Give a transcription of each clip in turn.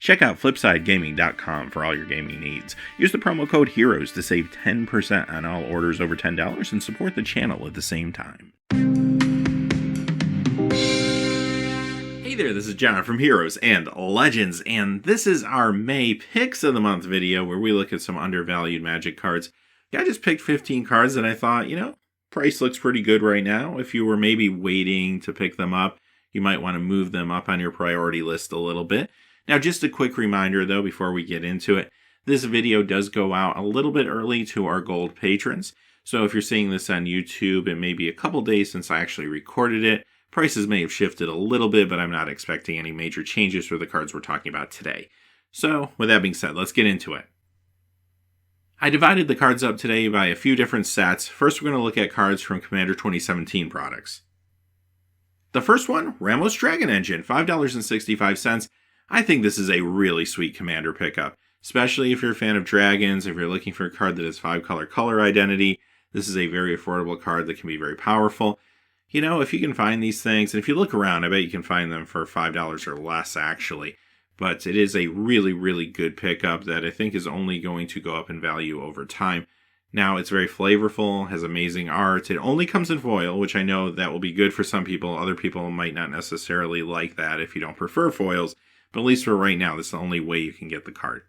Check out FlipsideGaming.com for all your gaming needs. Use the promo code HEROES to save 10% on all orders over $10 and support the channel at the same time. Hey there, this is John from Heroes and Legends, and this is our May Picks of the Month video where we look at some undervalued Magic cards. I just picked 15 cards that I thought, price looks pretty good right now. If you were maybe waiting to pick them up, you might want to move them up on your priority list a little bit. Now, just a quick reminder, though, before we get into it, this video does go out a little bit early to our gold patrons. So if you're seeing this on YouTube, it may be a couple days since I actually recorded it. Prices may have shifted a little bit, but I'm not expecting any major changes for the cards we're talking about today. So, with that being said, let's get into it. I divided the cards up today by a few different sets. First, we're going to look at cards from Commander 2017 products. The first one, Ramos Dragon Engine, $5.65. I think this is a really sweet Commander pickup, especially if you're a fan of dragons, if you're looking for a card that has 5-color color identity. This is a very affordable card that can be very powerful. If you can find these things, and if you look around, I bet you can find them for $5 or less, actually. But it is a really, really good pickup that I think is only going to go up in value over time. Now, it's very flavorful, has amazing art. It only comes in foil, which I know that will be good for some people. Other people might not necessarily like that if you don't prefer foils. But at least for right now, this is the only way you can get the card.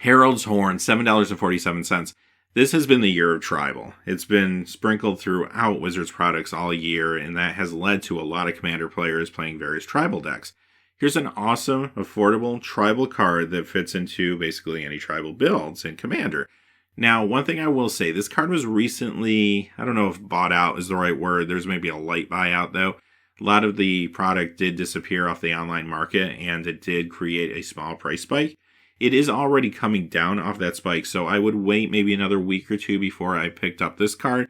Herald's Horn, $7.47. This has been the year of Tribal. It's been sprinkled throughout Wizards products all year, and that has led to a lot of Commander players playing various Tribal decks. Here's an awesome, affordable Tribal card that fits into basically any Tribal builds in Commander. Now, one thing I will say, this card was recently, I don't know if bought out is the right word, there's maybe a light buyout though. A lot of the product did disappear off the online market, and it did create a small price spike. It is already coming down off that spike, so I would wait maybe another week or two before I picked up this card.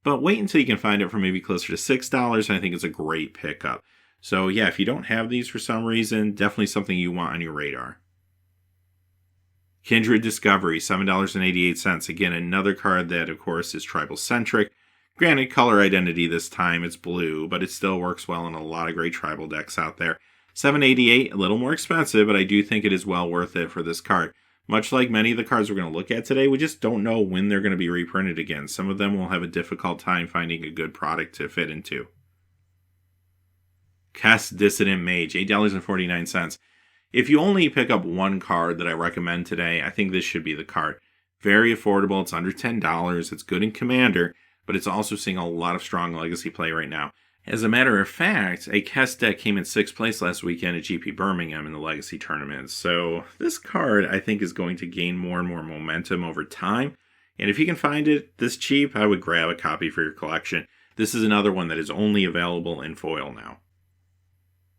But wait until you can find it for maybe closer to $6, and I think it's a great pickup. So yeah, if you don't have these for some reason, definitely something you want on your radar. Kindred Discovery, $7.88. Again, another card that, of course, is Tribal-centric. Granted, color identity this time, it's blue, but it still works well in a lot of great Tribal decks out there. $7.88, a little more expensive, but I do think it is well worth it for this card. Much like many of the cards we're going to look at today, we just don't know when they're going to be reprinted again. Some of them will have a difficult time finding a good product to fit into. Kess Dissident Mage, $8.49. If you only pick up one card that I recommend today, I think this should be the card. Very affordable, it's under $10, it's good in Commander, but it's also seeing a lot of strong Legacy play right now. As a matter of fact, a Kess deck came in 6th place last weekend at GP Birmingham in the Legacy tournament. So this card, I think, is going to gain more and more momentum over time. And if you can find it this cheap, I would grab a copy for your collection. This is another one that is only available in foil now.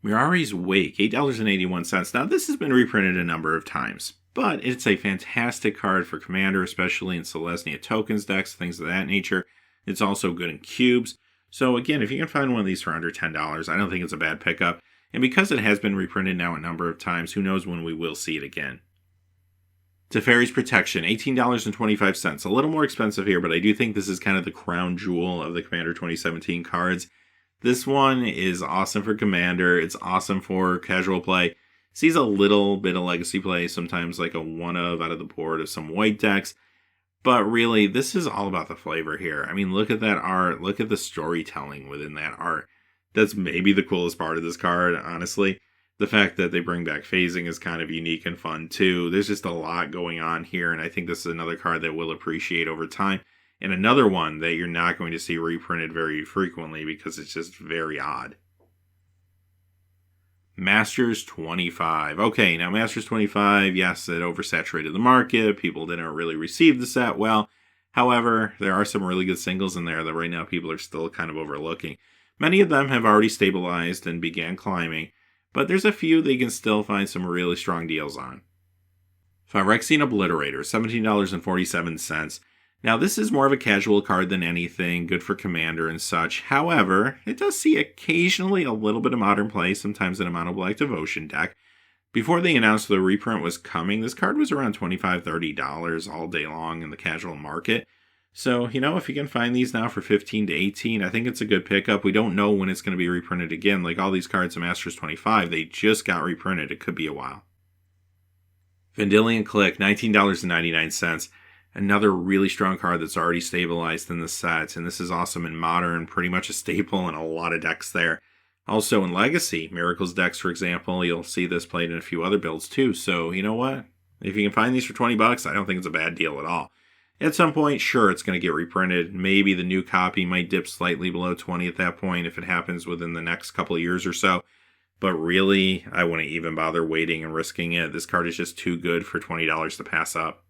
Mirari's Wake, $8.81. Now, this has been reprinted a number of times, but it's a fantastic card for Commander, especially in Selesnya tokens decks, things of that nature. It's also good in cubes. So again, if you can find one of these for under $10, I don't think it's a bad pickup. And because it has been reprinted now a number of times, who knows when we will see it again. Teferi's Protection, $18.25. A little more expensive here, but I do think this is kind of the crown jewel of the Commander 2017 cards. This one is awesome for Commander. It's awesome for casual play. Sees a little bit of Legacy play, sometimes like a one-of out of the board of some white decks. But really, this is all about the flavor here. I mean, look at that art. Look at the storytelling within that art. That's maybe the coolest part of this card, honestly. The fact that they bring back phasing is kind of unique and fun, too. There's just a lot going on here, and I think this is another card that we'll appreciate over time. And another one that you're not going to see reprinted very frequently because it's just very odd. Masters 25. Okay, now Masters 25, yes, it oversaturated the market. People didn't really receive the set well. However, there are some really good singles in there that right now people are still kind of overlooking. Many of them have already stabilized and began climbing, but there's a few that you can still find some really strong deals on. Phyrexian Obliterator, $17.47. Now, this is more of a casual card than anything, good for Commander and such. However, it does see occasionally a little bit of modern play, sometimes in a Mono Black Devotion deck. Before they announced the reprint was coming, this card was around $25, $30 all day long in the casual market. So, if you can find these now for $15 to $18, I think it's a good pickup. We don't know when it's going to be reprinted again. Like all these cards in Masters 25, they just got reprinted. It could be a while. Vendilion Click, $19.99. Another really strong card that's already stabilized in the set, and this is awesome in Modern, pretty much a staple in a lot of decks there. Also in Legacy, Miracles decks, for example, you'll see this played in a few other builds too. So you know what? If you can find these for $20, I don't think it's a bad deal at all. At some point, sure, it's going to get reprinted. Maybe the new copy might dip slightly below 20 at that point if it happens within the next couple of years or so. But really, I wouldn't even bother waiting and risking it. This card is just too good for $20 to pass up.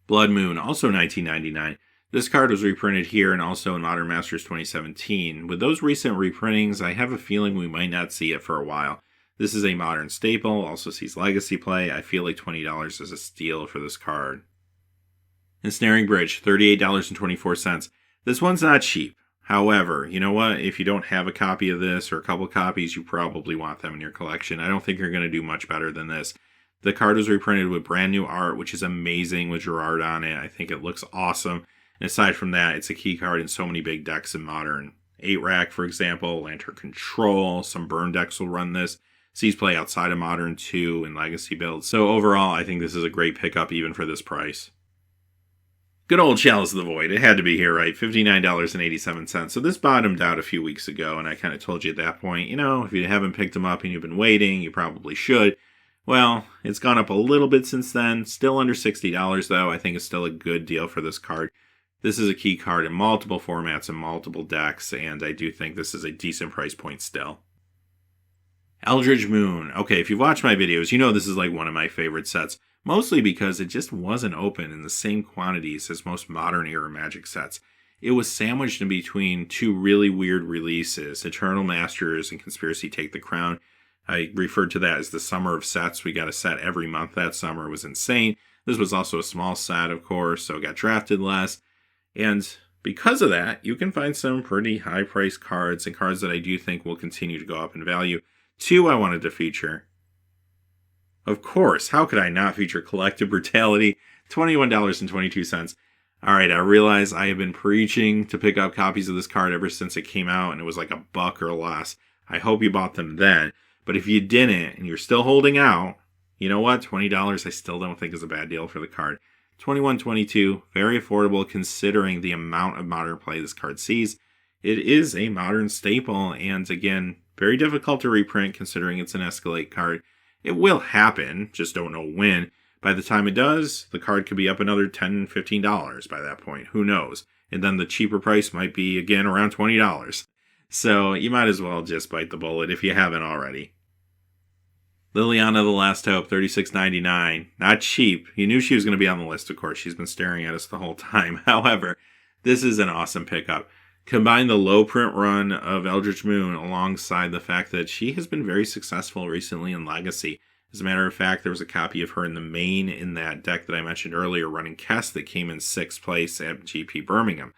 Blood Moon, also $19.99. This card was reprinted here and also in Modern Masters 2017. With those recent reprintings, I have a feeling we might not see it for a while. This is a Modern staple, also sees Legacy play. I feel like $20 is a steal for this card. Ensnaring Bridge, $38.24. This one's not cheap. However, you know what? If you don't have a copy of this or a couple copies, you probably want them in your collection. I don't think you're going to do much better than this. The card was reprinted with brand new art, which is amazing with Gerard on it. I think it looks awesome. And aside from that, it's a key card in so many big decks in Modern. 8-Rack, for example, Lantern Control, some burn decks will run this. Sees play outside of Modern too in Legacy builds. So overall, I think this is a great pickup even for this price. Good old Chalice of the Void. It had to be here, right? $59.87. So this bottomed out a few weeks ago, and I kind of told you at that point, you know, if you haven't picked them up and you've been waiting, you probably should. Well, it's gone up a little bit since then. Still under $60, though. I think it's still a good deal for this card. This is a key card in multiple formats and multiple decks, and I do think this is a decent price point still. Eldritch Moon. Okay, if you've watched my videos, you know this is like one of my favorite sets. Mostly because it just wasn't open in the same quantities as most modern era Magic sets. It was sandwiched in between two really weird releases, Eternal Masters and Conspiracy Take the Crown. I referred to that as the summer of sets. We got a set every month that summer. It was insane. This was also a small set, of course, so it got drafted less. And because of that, you can find some pretty high-priced cards and cards that I do think will continue to go up in value. Two I wanted to feature. Of course, how could I not feature Collective Brutality? $21.22. Alright, I realize I have been preaching to pick up copies of this card ever since it came out, and it was like $1 or less. I hope you bought them then. But if you didn't, and you're still holding out, you know what? $20 I still don't think is a bad deal for the card. $21.22, very affordable considering the amount of modern play this card sees. It is a modern staple, and again, very difficult to reprint considering it's an Escalate card. It will happen, just don't know when. By the time it does, the card could be up another $10, $15 by that point. Who knows? And then the cheaper price might be, again, around $20. So you might as well just bite the bullet if you haven't already. Liliana the Last Hope, $36.99. Not cheap. You knew she was going to be on the list, of course. She's been staring at us the whole time. However, this is an awesome pickup. Combine the low print run of Eldritch Moon alongside the fact that she has been very successful recently in Legacy. As a matter of fact, there was a copy of her in the main in that deck that I mentioned earlier, running Kess, that came in 6th place at GP Birmingham.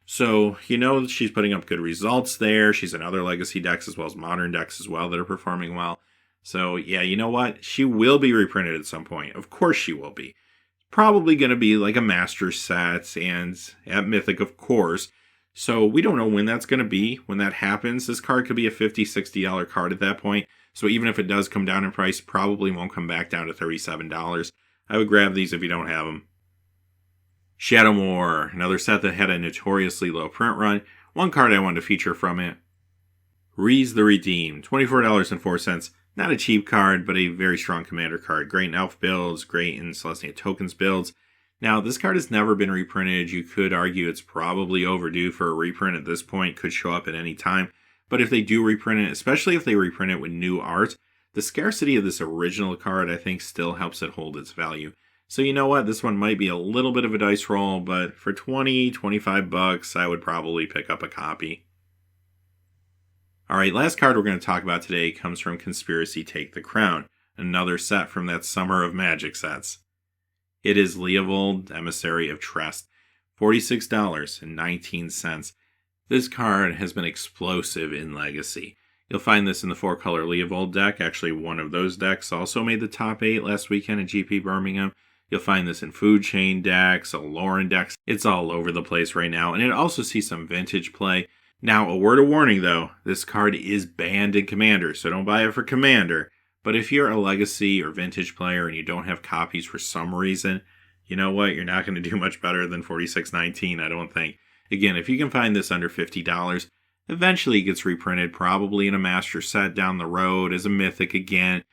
So, you know, she's putting up good results there. She's in other Legacy decks as well as modern decks as well that are performing well. So, yeah, you know what? She will be reprinted at some point. Of course she will be. Probably going to be like a Master set and at Mythic, of course. So we don't know when that's going to be. When that happens, this card could be a $50, $60 card at that point. So even if it does come down in price, probably won't come back down to $37. I would grab these if you don't have them. Shadowmoor, another set that had a notoriously low print run. One card I wanted to feature from it. Rees the Redeemed, $24.04. Not a cheap card, but a very strong commander card. Great in Elf builds, great in Celestia Tokens builds. Now, this card has never been reprinted. You could argue it's probably overdue for a reprint at this point. Could show up at any time. But if they do reprint it, especially if they reprint it with new art, the scarcity of this original card, I think, still helps it hold its value. So you know what? This one might be a little bit of a dice roll, but for $20, $25, I would probably pick up a copy. Alright, last card we're going to talk about today comes from Conspiracy Take the Crown, another set from that summer of Magic sets. It is Leovold, Emissary of Trest, $46.19. This card has been explosive in Legacy. You'll find this in the 4-color Leovold deck. Actually, one of those decks also made the top 8 last weekend at GP Birmingham. You'll find this in Food Chain decks, Aloran decks. It's all over the place right now, and it also sees some vintage play. Now, a word of warning though, this card is banned in Commander, so don't buy it for Commander. But if you're a legacy or vintage player and you don't have copies for some reason, you know what? You're not going to do much better than $46.19, I don't think. Again, if you can find this under $50, eventually it gets reprinted, probably in a master set down the road as a mythic again.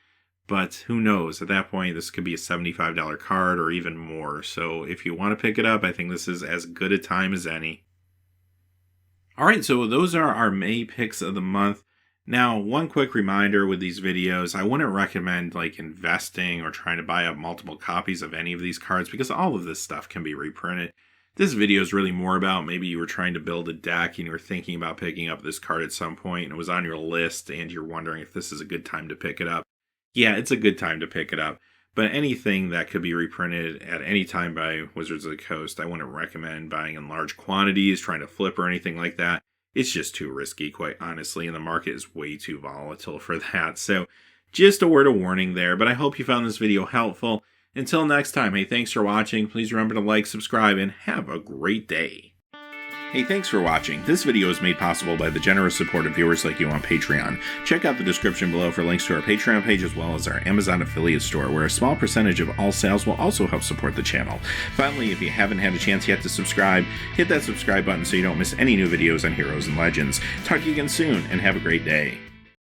But who knows? At that point, this could be a $75 card or even more. So if you want to pick it up, I think this is as good a time as any. Alright, so those are our May picks of the month. Now, one quick reminder with these videos, I wouldn't recommend investing or trying to buy up multiple copies of any of these cards because all of this stuff can be reprinted. This video is really more about maybe you were trying to build a deck and you were thinking about picking up this card at some point and it was on your list and you're wondering if this is a good time to pick it up. Yeah, it's a good time to pick it up. But anything that could be reprinted at any time by Wizards of the Coast, I wouldn't recommend buying in large quantities, trying to flip or anything like that. It's just too risky, quite honestly, and the market is way too volatile for that. So just a word of warning there, but I hope you found this video helpful. Until next time, hey, thanks for watching. Please remember to like, subscribe, and have a great day. Hey, thanks for watching. This video is made possible by the generous support of viewers like you on Patreon. Check out the description below for links to our Patreon page as well as our Amazon affiliate store, where a small percentage of all sales will also help support the channel. Finally, if you haven't had a chance yet to subscribe, hit that subscribe button so you don't miss any new videos on Heroes and Legends. Talk to you again soon, and have a great day.